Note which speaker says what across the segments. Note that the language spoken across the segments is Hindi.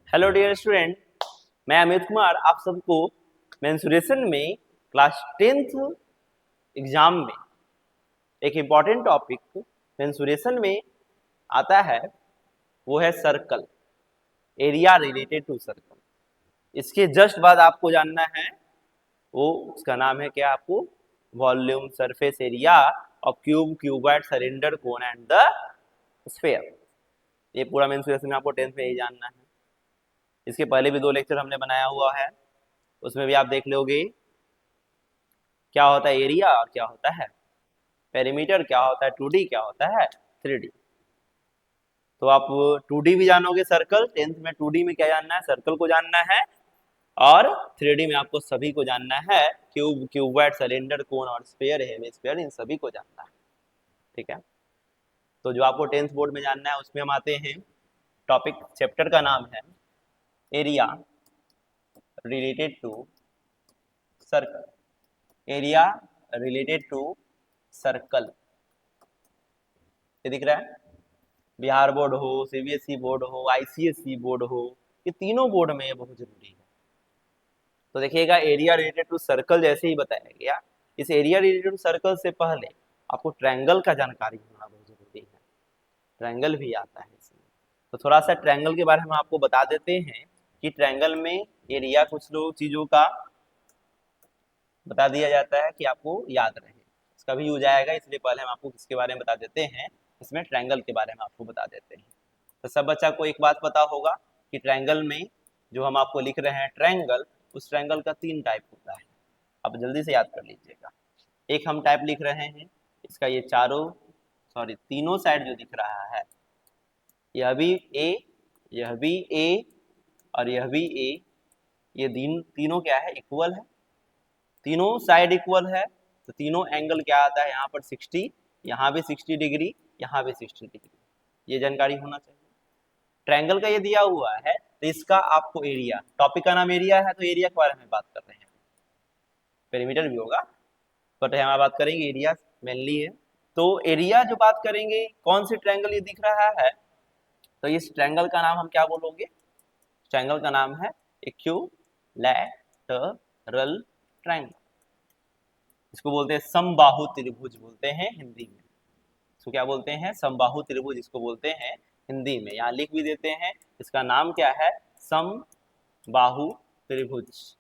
Speaker 1: हेलो डियर स्टूडेंट, मैं अमित कुमार आप सबको मेंसुरेशन में क्लास 10th एग्जाम में एक इम्पॉर्टेंट टॉपिक मेंसुरेशन में आता है। वो है circle, area related to circle. इसके जस्ट बाद आपको जानना है वो उसका नाम है क्या, आपको volume, surface area of cube, cuboid, cylinder, cone and the sphere. ये पूरा मेंसुरेशन में आपको 10th में यही जानना है। इसके पहले भी 2 लेक्चर हमने बनाया हुआ है, उसमें भी आप देख लोगे क्या होता है एरिया और क्या होता है पेरीमीटर, क्या होता है 2D, क्या होता है 3D। तो आप 2D भी जानोगे, सर्कल 10th में 2D में क्या जानना है, सर्कल को जानना है, और 3D में आपको सभी को जानना है, क्यूब, क्यूबॉइड, सिलेंडर, कोन और स्फीयर, हेमिस्फीयर, इन सभी को जानना है। ठीक है, तो जो आपको 10th बोर्ड में जानना है उसमें हम आते हैं। टॉपिक चैप्टर का नाम है area related to circle. Area related to circle, ये दिख रहा है। बिहार बोर्ड हो, सीबीएसई बोर्ड हो, आईसीएसई बोर्ड हो, ये तीनों बोर्ड में ये बहुत जरूरी है। तो देखिएगा, एरिया रिलेटेड टू सर्कल जैसे ही बताया गया, इस एरिया रिलेटेड टू सर्कल से पहले आपको ट्रायंगल का जानकारी होना बहुत जरूरी है। ट्रायंगल भी आता है इसमें, तो थोड़ा सा ट्रायंगल के बारे में आपको बता देते हैं कि ट्रायंगल में एरिया कुछ लोग चीजों का बता दिया जाता है कि आपको याद रहे, इसका भी यूज आएगा, इसलिए पहले हम आपको किसके बारे में बता देते हैं, इसमें ट्रायंगल के बारे में आपको बता देते हैं। तो सब बच्चा को एक बात पता होगा कि ट्रायंगल में जो हम आपको लिख रहे हैं ट्रायंगल, उस ट्रायंगल का 3 टाइप होता है। आप जल्दी से याद कर लीजिएगा। एक हम टाइप लिख रहे हैं, इसका ये तीनों साइड जो दिख रहा है, यह भी ए, यह भी ए और यह भी ए, ये तीनों क्या है, इक्वल है, तीनों साइड इक्वल है। तो तीनों एंगल क्या आता है, यहाँ पर 60, यहाँ भी 60 डिग्री, यहाँ भी 60 डिग्री, ये जानकारी होना चाहिए। ट्रायंगल का ये दिया हुआ है, तो इसका आपको एरिया, टॉपिक का नाम एरिया है तो एरिया के बारे में बात कर रहे हैं, पेरीमीटर भी होगा, बट यहाँ बात करेंगे एरिया मेनली है। तो एरिया जो बात करेंगे, कौन सी ट्रायंगल ये दिख रहा है, तो इस ट्रायंगल का नाम हम क्या बोलोगे, ट्रायंगल का नाम है इक्विलैटरल ट्रायंगल। इसको बोलते हैं समबाहु त्रिभुज बोलते हैं हिंदी में। इसको क्या बोलते हैं, समबाहु त्रिभुज इसको बोलते हैं हिंदी में। यहाँ लिख भी देते हैं, इसका नाम क्या है, समबाहु त्रिभुज।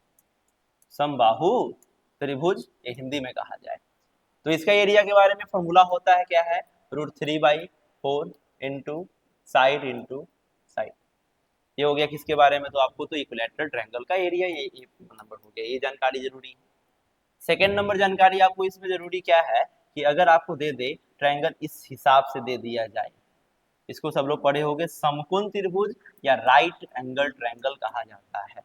Speaker 1: समबाहु त्रिभुज ये हिंदी में कहा जाए। तो इसका एरिया के बारे में फॉर्मूला होता है क्या है, √3/4 इंटू साइड इंटू साइड। ये हो गया किसके बारे में, तो आपको तो इक्विलैटरल ट्रायंगल का एरिया ये नंबर हो गया, ये जानकारी जरूरी है। सेकेंड नंबर जानकारी आपको इसमें जरूरी क्या है कि अगर आपको दे दे ट्रायंगल इस हिसाब से दे दिया जाए, इसको सब लोग पढ़े होंगे, समकोण त्रिभुज या राइट एंगल ट्रायंगल कहा जाता है।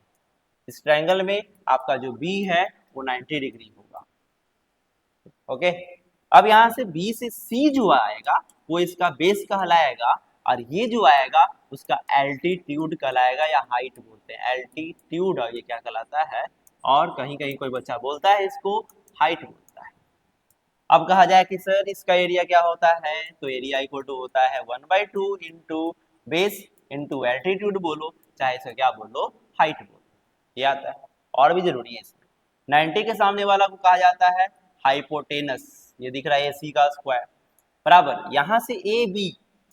Speaker 1: इस ट्रायंगल में आपका जो बी है वो 90 डिग्री होगा। ओके, अब यहाँ से बी से सी जो आएगा वो इसका बेस कहलाएगा, और ये जो आएगा उसका एल्टीट्यूड कहलाएगा, या हाइट बोलते हैं एल्टीट्यूड, और ये क्या कहलाता है, और कहीं कहीं कोई बच्चा बोलता है इसको हाइट बोलता है। अब कहा जाए कि सर इसका एरिया क्या होता है, तो एरिया इक्वल टू होता है 1/2 इंटू बेस इंटू एल्टीट्यूड, बोलो चाहे इसे क्या बोलो, हाइट बोलो, ये आता है। और भी जरूरी है इसमें, 90 के सामने वाला को कहा जाता है हाइपोटेनस, ये दिख रहा है AC का स्क्वायर, बराबर यहाँ से AB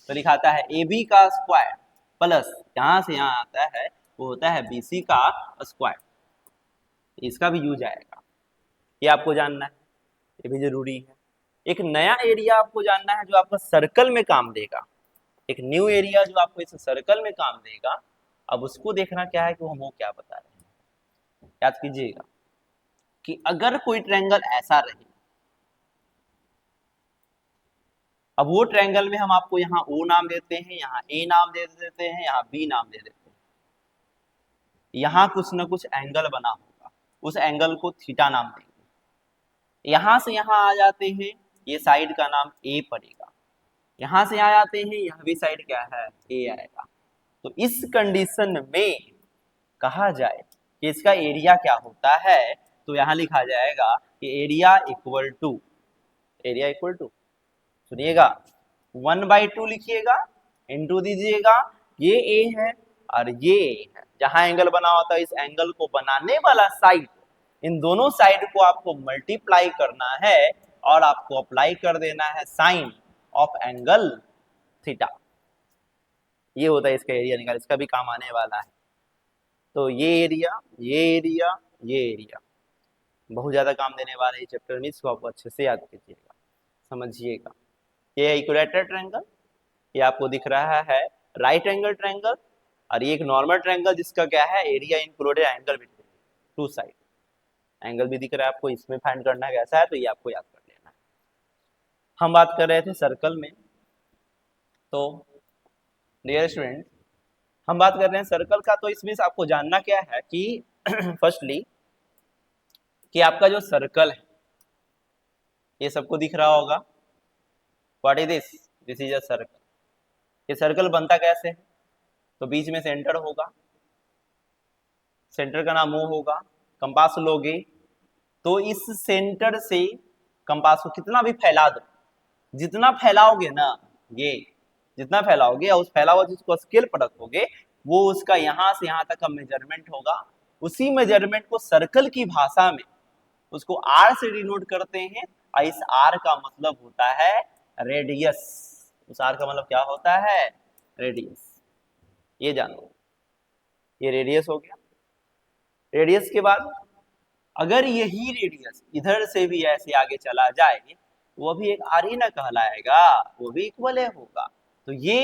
Speaker 1: तो लिखाता है AB का स्क्वायर, प्लस यहाँ से यहाँ आता है वो होता है BC का स्क्वायर। इसका भी यूज आएगा, ये आपको जानना है, ये भी जरूरी है। एक नया एरिया आपको जानना है जो आपका सर्कल में काम देगा, एक न्यू एरिया जो आपको इस सर्कल में काम देगा। अब उसको देखना क्या है कि हम वो क्या बता रहे हैं। याद कीजिएगा कि अगर कोई ट्रायंगल ऐसा रहे, अब वो ट्रायंगल में हम आपको यहाँ O नाम देते हैं, यहाँ A नाम दे देते हैं, यहाँ B नाम दे देते हैं, यहाँ कुछ ना कुछ एंगल बना होगा, उस एंगल को थीटा नाम देंगे। यहाँ से यहाँ आ जाते हैं, ये साइड का नाम A पड़ेगा, यहाँ से यहाँ आते हैं, यह भी साइड क्या है, A आएगा। तो इस कंडीशन में कहा जाए कि इसका एरिया क्या होता है, तो यहाँ लिखा जाएगा कि area equal to, area equal to, सुनिएगा 1/2 लिखिएगा, इंटू दीजिएगा, ये A है और ये जहां एंगल बना होता है, इस एंगल को बनाने वाला साइड, इन दोनों साइड को आपको मल्टीप्लाई करना है और आपको अप्लाई कर देना है साइन ऑफ एंगल थीटा। ये होता है इसका एरिया निकाल, इसका भी काम आने वाला है। तो ये एरिया, ये एरिया, ये एरिया बहुत ज्यादा काम देने वाला है चैप्टर में, इसको आपको अच्छे से याद कीजिएगा, समझिएगा। ये है इक्विलैटरल ट्रायंगल, ये आपको दिख रहा है राइट एंगल ट्रायंगल, और ये एक नॉर्मल ट्रायंगल जिसका क्या है, area included angle between two side. Angle भी दिख रहा है आपको, इसमें फाइंड करना कैसा है, तो ये आपको याद कर लेना है। हम बात कर रहे थे सर्कल में, तो डियर स्टूडेंट हम बात कर रहे हैं सर्कल का, तो इसमें आपको जानना क्या है कि फर्स्टली कि आपका जो सर्कल है, ये सबको दिख रहा होगा। What is this? This is a circle. ये सर्कल बनता कैसे है? तो बीच में सेंटर होगा, सेंटर का नाम ओ होगा। कंपास लोगे तो इस सेंटर से कंपास को कितना भी फैला दो, जितना फैलाओगे ना, ये जितना फैलाओगे और उस फैला हुआ जिसको स्केल पर रखोगे, वो उसका यहां से यहां तक का मेजरमेंट होगा। उसी मेजरमेंट को सर्कल की भाषा में उसको आर से डिनोट करते हैं, और इस आर का मतलब होता है रेडियस। उस आर का मतलब क्या होता है? रेडियस। ये जानो, ये रेडियस हो गया। रेडियस के बाद अगर यही रेडियस इधर से भी ऐसे आगे चला जाए, वो भी एक आर ही ना कहलाएगा, वो भी इक्वल होगा। तो ये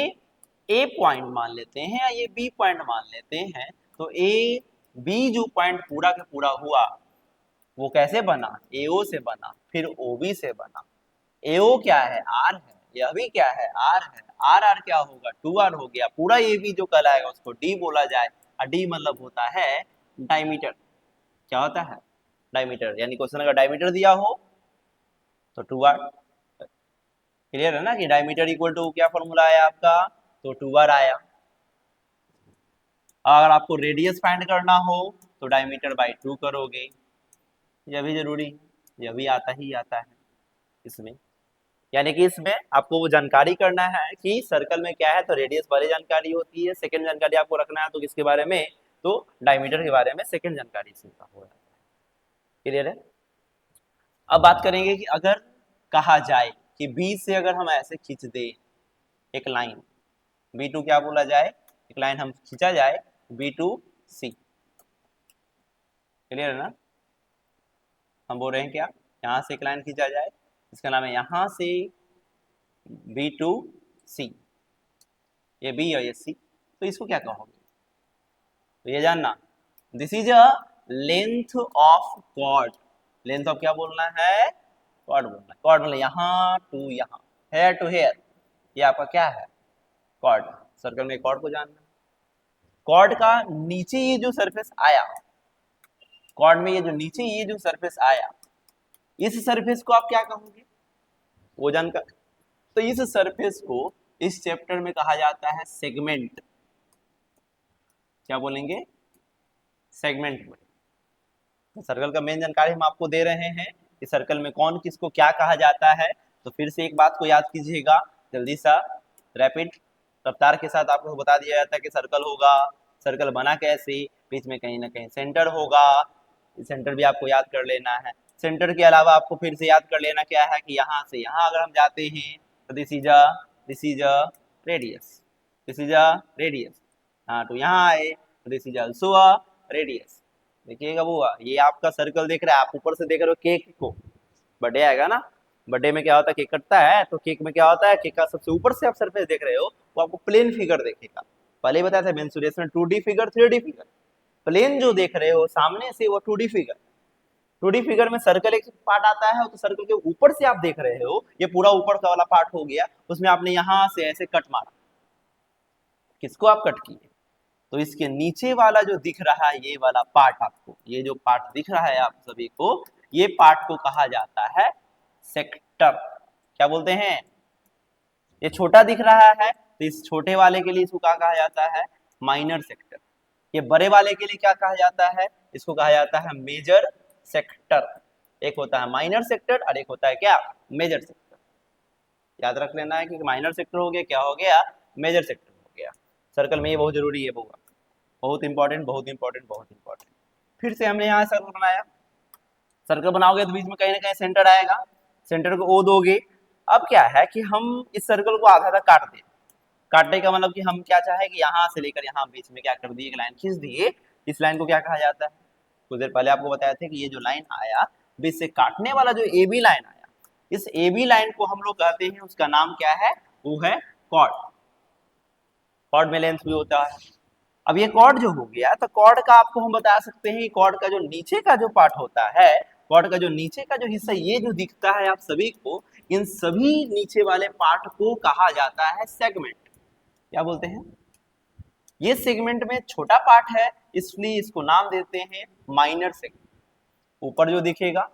Speaker 1: ए पॉइंट मान लेते हैं या ये बी पॉइंट मान लेते हैं। तो ए बी जो पॉइंट पूरा का पूरा हुआ, वो कैसे बना? एओ से बना, फिर ओबी से बना। एओ क्या है? आर है। यह भी क्या है? आर है। आर आर क्या होगा? 2r हो गया। पूरा ए बी जो कहलाएगा उसको डी बोला जाए, और डी मतलब होता है डायमीटर। क्या होता है? डायमीटर। यानी क्वेश्चन अगर डायमीटर दिया हो तो 2r। क्लियर है ना कि डायमीटर इक्वल टू क्या फॉर्मूला आया आपका? तो 2r आया। अगर आपको रेडियस फाइंड करना हो तो डायमीटर बाई 2 करोगे। यह भी जरूरी है, यह भी आता ही आता है इसमें। यानी कि इसमें आपको वो जानकारी करना है कि सर्कल में क्या है, तो रेडियस पहले जानकारी होती है, सेकंड जानकारी आपको रखना है तो किसके बारे में? तो डायमीटर के बारे में सेकंड जानकारी से हो जाता है। क्लियर है? अब बात करेंगे कि अगर कहा जाए कि बी से अगर हम ऐसे खींच दे एक लाइन, B2 क्या बोला जाए? एक लाइन हम खींचा जाए B2C। क्लियर है ना? हम बोल रहे हैं क्या, यहाँ से एक लाइन खींचा जाए, इसका नाम है यहाँ से B2C, ये B और ये C, तो इसको क्या कहोगे? तो ये जानना, this is a length of chord. Length of क्या बोलना है? कॉर्ड बोलना है। कॉर्ड मतलब यहाँ टू यहाँ, हेयर टू हेयर, ये आपका क्या है? कॉर्ड। सर्कल में कॉर्ड को जानना। कॉर्ड का नीचे ये जो सरफेस आया, कॉर्ड में ये जो नीचे ये जो सरफेस आया, इस सरफेस को आप क्या कहोगे? वो जानकर, तो इस सरफेस को इस चैप्टर में कहा जाता है सेगमेंट। क्या बोलेंगे? सेगमेंट में। तो सर्कल का मेन जानकारी हम आपको दे रहे हैं कि सर्कल में कौन किसको क्या कहा जाता है। तो फिर से एक बात को याद कीजिएगा जल्दी सा, रैपिड रफ्तार के साथ आपको बता दिया जाता है कि सर्कल होगा, सर्कल बना कैसे, बीच में कहीं ना कहीं सेंटर होगा, सेंटर भी आपको याद कर लेना है। सेंटर के अलावा आपको फिर से याद कर लेना क्या है कि यहाँ से यहाँ अगर हम जाते हैं तो this is a radius, this is a radius. हाँ, तो यहाँ आए तो this is also a radius. देखिएगा बुआ, ये आपका सर्कल देख रहा है, आप ऊपर से देख रहे हो केक को, बर्थडे आएगा ना, बर्थडे में क्या होता है, केक कटता है, तो केक में क्या होता है, केक का सबसे ऊपर से आप सरफेस देख रहे हो वो आपको प्लेन फिगर देखेगा। पहले ही बताया था mensuration 2D figure 3D figure. Plane जो देख रहे हो सामने से वो 2D फिगर। 2D फिगर में सर्कल एक पार्ट आता है, तो सर्कल के ऊपर से आप देख रहे हो, ये पूरा ऊपर का वाला पार्ट हो गया, उसमें आपने यहाँ से ऐसे कट मारा। किसको आप कट किए? तो इसके नीचे वाला जो दिख रहा है ये वाला पार्ट, आपको ये जो पार्ट दिख रहा है आप सभी को, ये पार्ट को कहा जाता है सेक्टर। क्या बोलते हैं? ये छोटा दिख रहा है तो इस छोटे वाले के लिए इसको क्या कहा जाता है? Minor sector. ये बड़े वाले के लिए क्या कहा जाता है? इसको कहा जाता है मेजर सेक्टर। एक होता है माइनर सेक्टर और एक होता है क्या? Major sector. याद रख लेना है कि माइनर सेक्टर हो गया क्या हो गया? मेजर सेक्टर हो गया। सर्कल में ये बहुत जरूरी है बुआ। बहुत इंपॉर्टेंट, बहुत इंपॉर्टेंट, बहुत इंपॉर्टेंट। फिर से हमने यहाँ सर्कल बनाया, सर्कल बनाओगे तो बीच में कहीं ना कहीं सेंटर आएगा, सेंटर को ओ दोगे। अब क्या है कि हम इस सर्कल को आधा तक काट दें। काटने का मतलब कि हम क्या चाहे कि यहाँ से लेकर यहाँ बीच में क्या कर दिए, एक लाइन खींच दिए। इस लाइन को क्या कहा जाता है, कुछ देर पहले आपको बताया था कि ये जो लाइन आया बीच से काटने वाला जो ए बी लाइन आया, इस ए बी लाइन को हम लोग कहते हैं, उसका नाम क्या है, वो है कॉर्ड। कॉर्ड में लेंथ भी होता है। अब ये कॉर्ड जो हो गया, तो कॉर्ड का आपको हम बता सकते हैं कि कॉर्ड का जो नीचे का जो पार्ट होता है, कॉर्ड का जो नीचे का जो हिस्सा ये जो दिखता है आप सभी को, इन सभी नीचे वाले पार्ट को कहा जाता है सेगमेंट। क्या बोलते हैं, ये सेगमेंट में छोटा पार्ट है, इसलिए इसको नाम देते हैं माइनर सेगमेंट। ऊपर जो दिखेगा,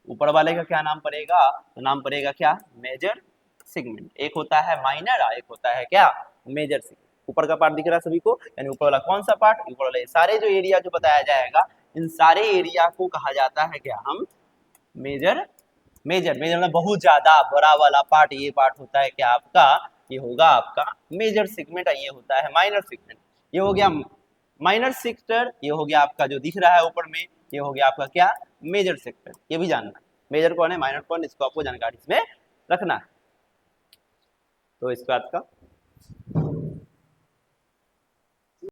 Speaker 1: ऊपर वाले का क्या नाम पड़ेगा, तो नाम पड़ेगा क्या, मेजर सेगमेंट। एक होता है माइनर और एक होता है क्या, मेजर सेगमेंट। ऊपर का पार्ट दिख रहा है सभी को, यानी ऊपर वाला कौन सा पार्ट, ऊपर वाले सारे जो एरिया जो बताया जाएगा, इन सारे एरिया को कहा जाता है क्या, हम मेजर। मेजर मेजर मतलब बहुत ज्यादा बड़ा वाला पार्ट, ये पार्ट होता है क्या आपका, ये होगा आपका मेजर सेगमेंट, ये होता है माइनर सेगमेंट। ये हो गया माइनर सेक्टर, ये हो गया आपका जो दिख रहा है ऊपर में, ये हो गया आपका क्या, मेजर सेक्टर। ये भी जानना, मेजर कौन है, माइनर कौन, इसको आपको जानकारी इसमें रखना है। तो इसके बाद का